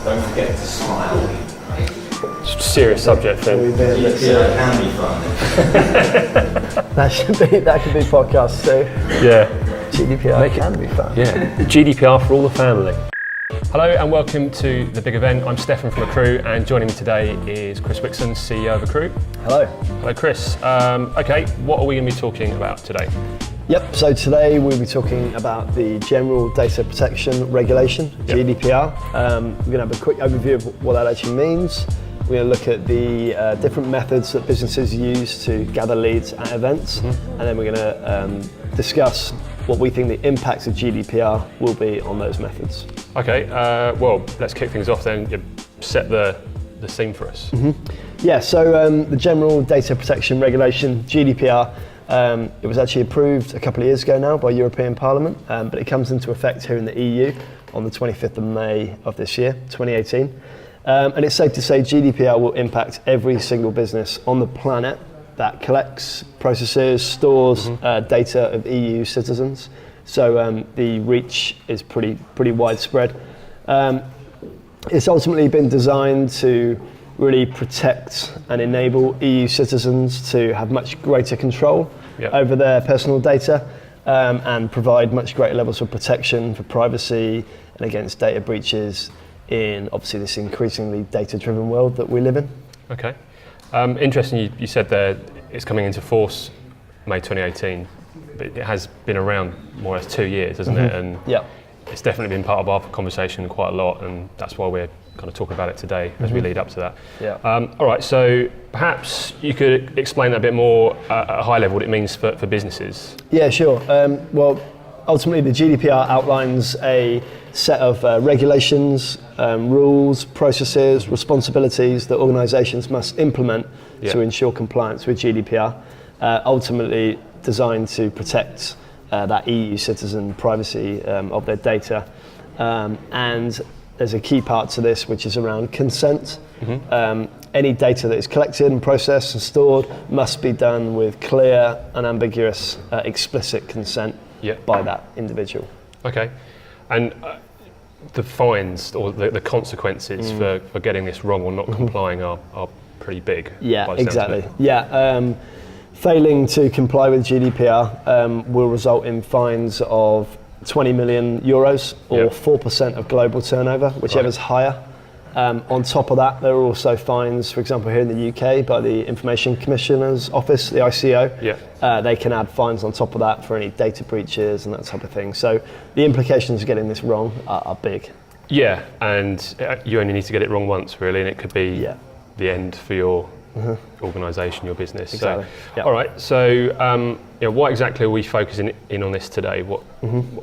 Don't forget to smile. Serious subject then. GDPR can be fun. That could be podcast too. Yeah. GDPR can be fun. Yeah. GDPR for all the family. Hello and welcome to the big event. I'm Stefan from Akkroo, and joining me today is Chris Wixon, CEO of Akkroo. Hello. Hello Chris. Okay, what are we going to be talking about today? Yep, so today we'll be talking about the General Data Protection Regulation, GDPR. We're going to have a quick overview of what that actually means. We're going to look at the different methods that businesses use to gather leads at events, and then we're going to discuss what we think the impacts of GDPR will be on those methods. Okay, well, let's kick things off then. Set the scene for us. Yeah, so the General Data Protection Regulation, GDPR, it was actually approved a couple of years ago now by European Parliament, but it comes into effect here in the EU on the 25th of May of this year, 2018. And it's safe to say GDPR will impact every single business on the planet that collects, processes, stores data of EU citizens. So the reach is pretty widespread. It's ultimately been designed to really protect and enable EU citizens to have much greater control over their personal data and provide much greater levels of protection for privacy and against data breaches in obviously this increasingly data-driven world that we live in. Okay. Interesting, you said there it's coming into force May 2018, but it has been around more or less 2 years, hasn't it? And it's definitely been part of our conversation quite a lot, and that's why we're kind of talking about it today as we lead up to that. All right, so perhaps you could explain that a bit more at a high level what it means for businesses. Yeah, sure. Well, ultimately the GDPR outlines a set of regulations, rules, processes, responsibilities that organisations must implement to ensure compliance with GDPR, ultimately designed to protect that EU citizen privacy of their data. And there's a key part to this which is around consent. Any data that is collected and processed and stored must be done with clear, unambiguous, explicit consent by that individual. Okay, and the fines or the consequences for getting this wrong or not complying are pretty big. Yeah, exactly. Failing to comply with GDPR will result in fines of 20 million euros or 4% of global turnover, whichever's higher. On top of that, there are also fines, for example, here in the UK by the Information Commissioner's Office, the ICO. They can add fines on top of that for any data breaches and that type of thing. So the implications of getting this wrong are big. Yeah, and you only need to get it wrong once, really, and it could be the end for your organisation, your business. Exactly. So, all right, so what exactly are we focusing in on this today? What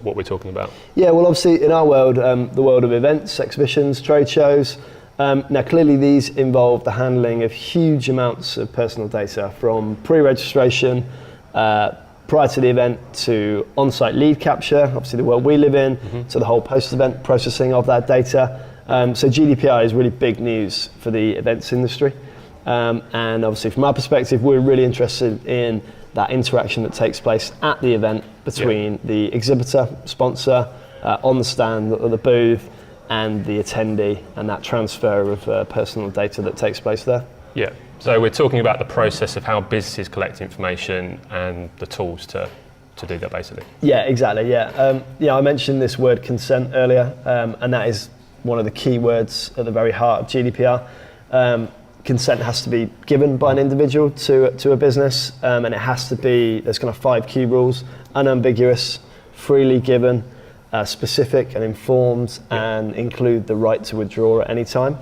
we're talking about? Yeah, well, obviously in our world, the world of events, exhibitions, trade shows, now clearly these involve the handling of huge amounts of personal data from pre-registration, prior to the event, to on-site lead capture, obviously the world we live in, to the whole post-event processing of that data. So GDPR is really big news for the events industry. And obviously from our perspective, we're really interested in that interaction that takes place at the event between the exhibitor, sponsor, on the stand or the booth, and the attendee, and that transfer of personal data that takes place there. Yeah, so we're talking about the process of how businesses collect information and the tools to do that, basically. Yeah, exactly, I mentioned this word consent earlier, and that is one of the key words at the very heart of GDPR. Consent has to be given by an individual to a business, and it has to be, there's kind of 5 key rules: unambiguous, freely given, specific and informed, and include the right to withdraw at any time.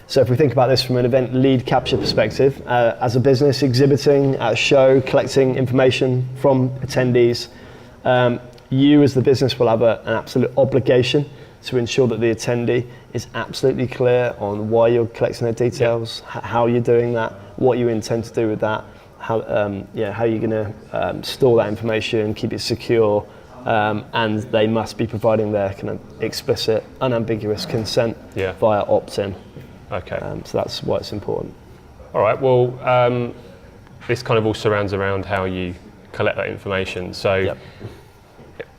So if we think about this from an event lead capture perspective, as a business exhibiting at a show, collecting information from attendees, you as the business will have an absolute obligation to ensure that the attendee is absolutely clear on why you're collecting their details, how you're doing that, what you intend to do with that, how you're going to store that information, keep it secure, and they must be providing their kind of explicit, unambiguous consent via opt-in. Okay. So that's why it's important. All right. Well, this kind of all surrounds around how you collect that information. So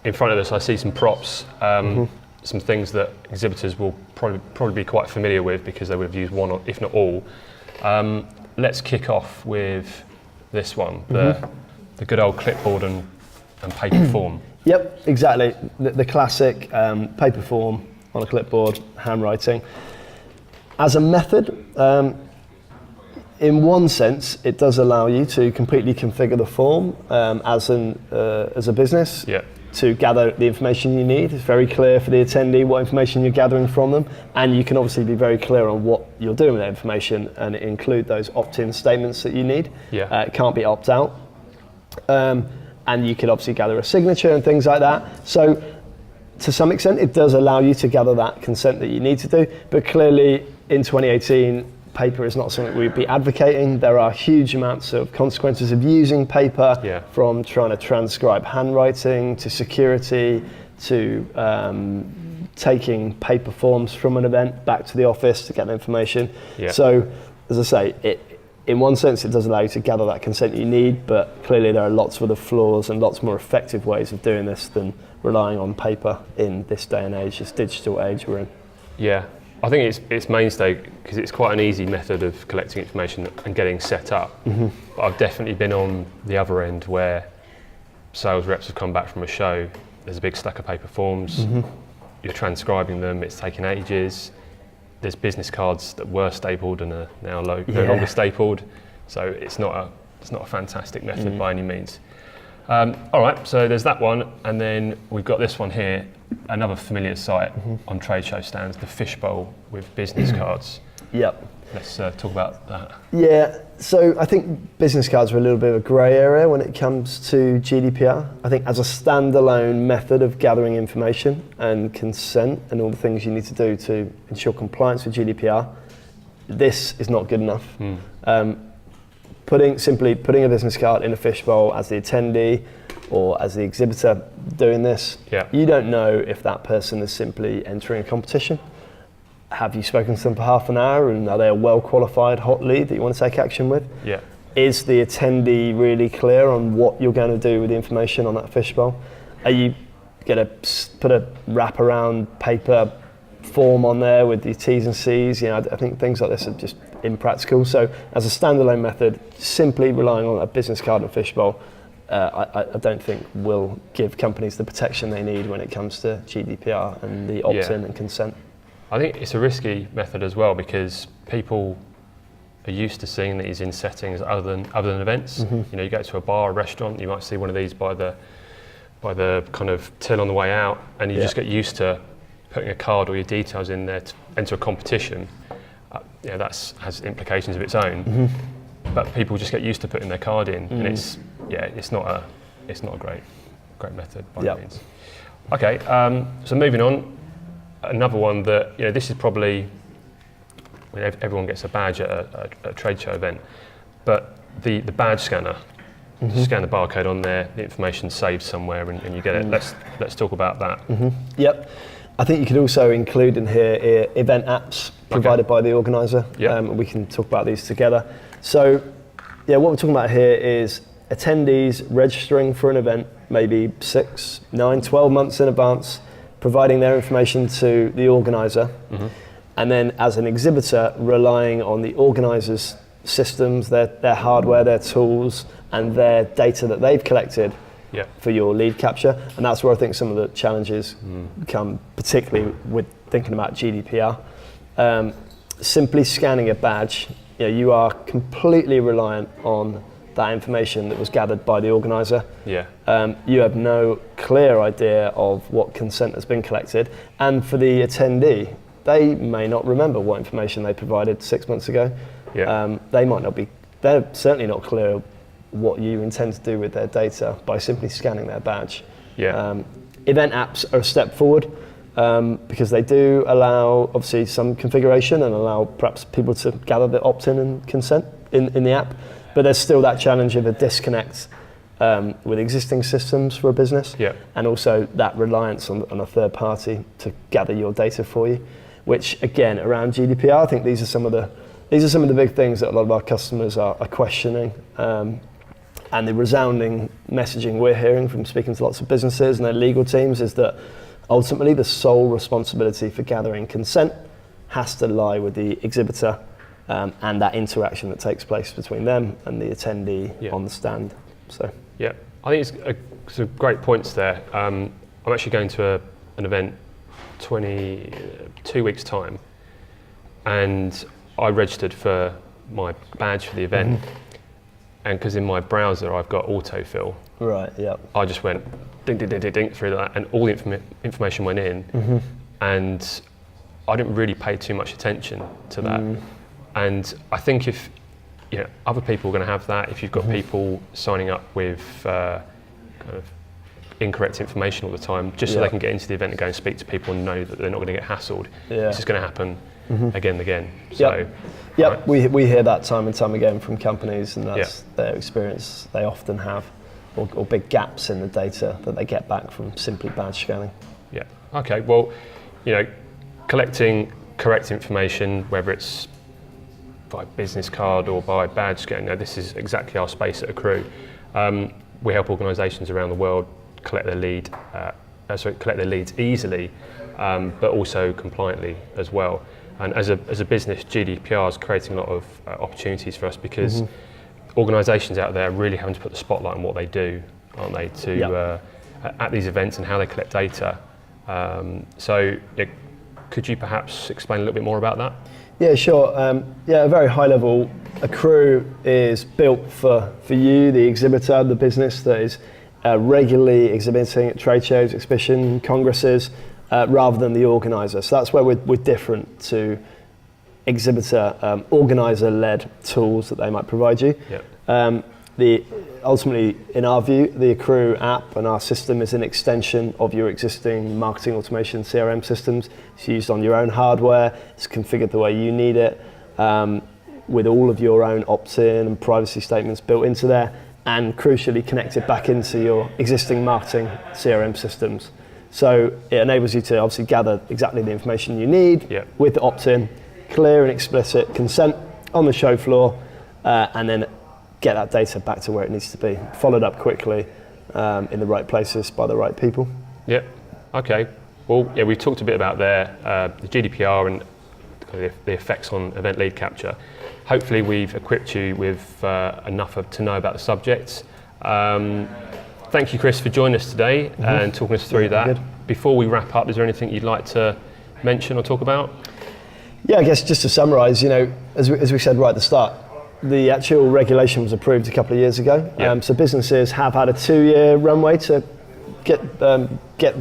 in front of us, I see some props. some things that exhibitors will probably be quite familiar with because they would have used one, or, if not all. Let's kick off with this one, the good old clipboard and paper form. Yep, exactly. The classic paper form on a clipboard, handwriting. As a method, in one sense, it does allow you to completely configure the form as a business to gather the information you need. It's very clear for the attendee what information you're gathering from them, and you can obviously be very clear on what you're doing with that information and include those opt-in statements that you need. It can't be opt-out. And you could obviously gather a signature and things like that. So to some extent, it does allow you to gather that consent that you need to do, but clearly in 2018, paper is not something we'd be advocating. There are huge amounts of consequences of using paper, from trying to transcribe handwriting to security to taking paper forms from an event back to the office to get the information. So, as I say, in one sense it does allow you to gather that consent you need, but clearly there are lots of other flaws and lots more effective ways of doing this than relying on paper in this day and age, this digital age we're in. Yeah, I think it's mainstay because it's quite an easy method of collecting information and getting set up. But I've definitely been on the other end where sales reps have come back from a show, there's a big stack of paper forms, you're transcribing them, it's taking ages. There's business cards that were stapled and are now no longer stapled, so it's not a fantastic method by any means. All right, so there's that one, and then we've got this one here, another familiar sight on trade show stands, the fishbowl with business cards. Let's talk about that. Yeah, so I think business cards are a little bit of a grey area when it comes to GDPR. I think as a standalone method of gathering information and consent and all the things you need to do to ensure compliance with GDPR, this is not good enough. Simply putting a business card in a fishbowl as the attendee or as the exhibitor doing this, you don't know if that person is simply entering a competition. Have you spoken to them for half an hour and are they a well-qualified hot lead that you want to take action with? Is the attendee really clear on what you're going to do with the information on that fishbowl? Are you going to put a wraparound paper form on there with the T's and C's? I think things like this are just impractical. So as a standalone method, simply relying on a business card and fishbowl, I don't think will give companies the protection they need when it comes to GDPR and the opt-in and consent. I think it's a risky method as well because people are used to seeing these in settings other than events. You go to a bar, a restaurant, you might see one of these by the kind of till on the way out, and you just get used to putting a card or your details in there to enter a competition. That has implications of its own. But people just get used to putting their card in, and it's not a great method by any means. Okay, so moving on. Another one that, this is probably, everyone gets a badge at a trade show event, but the badge scanner, you scan the barcode on there, the information's saved somewhere and you get it. Let's talk about that. Yep. I think you could also include in here event apps provided by the organiser. We can talk about these together. So, what we're talking about here is attendees registering for an event maybe 6, 9, 12 months in advance, providing their information to the organiser, and then as an exhibitor relying on the organiser's systems, their hardware, their tools, and their data that they've collected for your lead capture. And that's where I think some of the challenges come, particularly with thinking about GDPR. Simply scanning a badge, you are completely reliant on that information that was gathered by the organiser. You have no clear idea of what consent has been collected, and for the attendee, they may not remember what information they provided 6 months ago. They're certainly not clear what you intend to do with their data by simply scanning their badge. Event apps are a step forward because they do allow obviously some configuration and allow perhaps people to gather the opt-in and consent in the app. But there's still that challenge of a disconnect with existing systems for a business, and also that reliance on a third party to gather your data for you. Which again, around GDPR, I think these are some of the big things that a lot of our customers are questioning. And the resounding messaging we're hearing from speaking to lots of businesses and their legal teams is that ultimately the sole responsibility for gathering consent has to lie with the exhibitor and that interaction that takes place between them and the attendee on the stand. So yeah, I think it's some great points there. I'm actually going to an event 2 weeks time, and I registered for my badge for the event, and because in my browser I've got autofill, right, yeah, I just went ding ding ding ding ding through that, and all the information went in, and I didn't really pay too much attention to that. And I think if other people are going to have that, if you've got people signing up with kind of incorrect information all the time, just so they can get into the event and go and speak to people and know that they're not going to get hassled, it's just going to happen again and again. So, right. we hear that time and time again from companies, and that's their experience they often have, or big gaps in the data that they get back from simply badge scanning. Yeah. Okay. Well, collecting correct information, whether it's by business card or by badge scanning, this is exactly our space at Akkroo. We help organisations around the world collect their leads easily, but also compliantly as well. And as a business, GDPR is creating a lot of opportunities for us, because organisations out there are really having to put the spotlight on what they do, aren't they, at these events and how they collect data. Could you perhaps explain a little bit more about that? Yeah, sure. At a very high level, Akkroo is built for you, the exhibitor, the business that is regularly exhibiting at trade shows, exhibition, congresses, rather than the organiser. So that's where we're different to exhibitor, organiser-led tools that they might provide you. Ultimately, in our view, the Akkroo app and our system is an extension of your existing marketing automation CRM systems. It's used on your own hardware, it's configured the way you need it, with all of your own opt-in and privacy statements built into there, and crucially connected back into your existing marketing CRM systems. So it enables you to obviously gather exactly the information you need with the opt-in, clear and explicit consent on the show floor, and then get that data back to where it needs to be, followed up quickly in the right places by the right people. Yeah. Okay. Well, we've talked a bit about the GDPR and the effects on event lead capture. Hopefully we've equipped you with enough to know about the subject. Thank you, Chris, for joining us today and talking us through that. Good. Before we wrap up, is there anything you'd like to mention or talk about? Yeah, I guess just to summarise, as we said right at the start, the actual regulation was approved a couple of years ago. So businesses have had a 2-year runway to get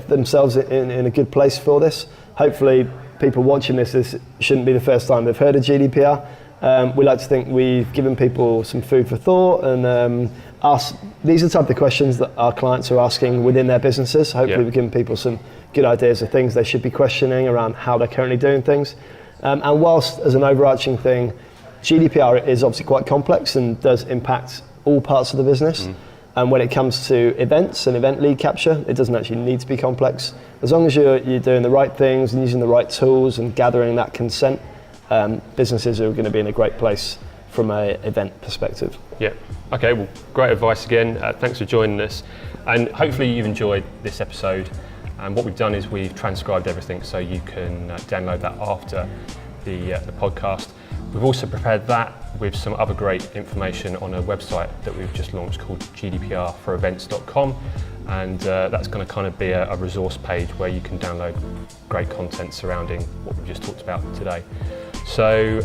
themselves in a good place for this. Hopefully people watching this shouldn't be the first time they've heard of GDPR. We like to think we've given people some food for thought and these are the type of questions that our clients are asking within their businesses. Hopefully we've given people some good ideas of things they should be questioning around how they're currently doing things. And whilst as an overarching thing, GDPR is obviously quite complex and does impact all parts of the business. And when it comes to events and event lead capture, it doesn't actually need to be complex. As long as you're doing the right things and using the right tools and gathering that consent, businesses are going to be in a great place from an event perspective. Yeah. Okay, well, great advice again. Thanks for joining us. And hopefully you've enjoyed this episode. And what we've done is we've transcribed everything so you can download that after the podcast. We've also prepared that with some other great information on a website that we've just launched called GDPR4events.com, and that's going to kind of be a resource page where you can download great content surrounding what we've just talked about today. So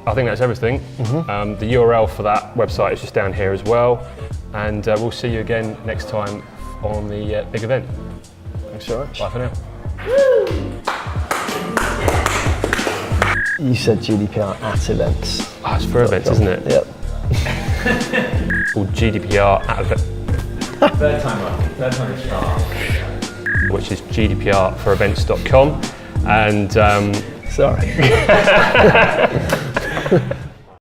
I think that's everything. The URL for that website is just down here as well, and we'll see you again next time on the big event. Thanks so much. Bye for now. You said GDPR at events. Oh, it's for events, isn't it? Yep. Called GDPR at events. Third time star. Which is GDPR4events.com. And sorry.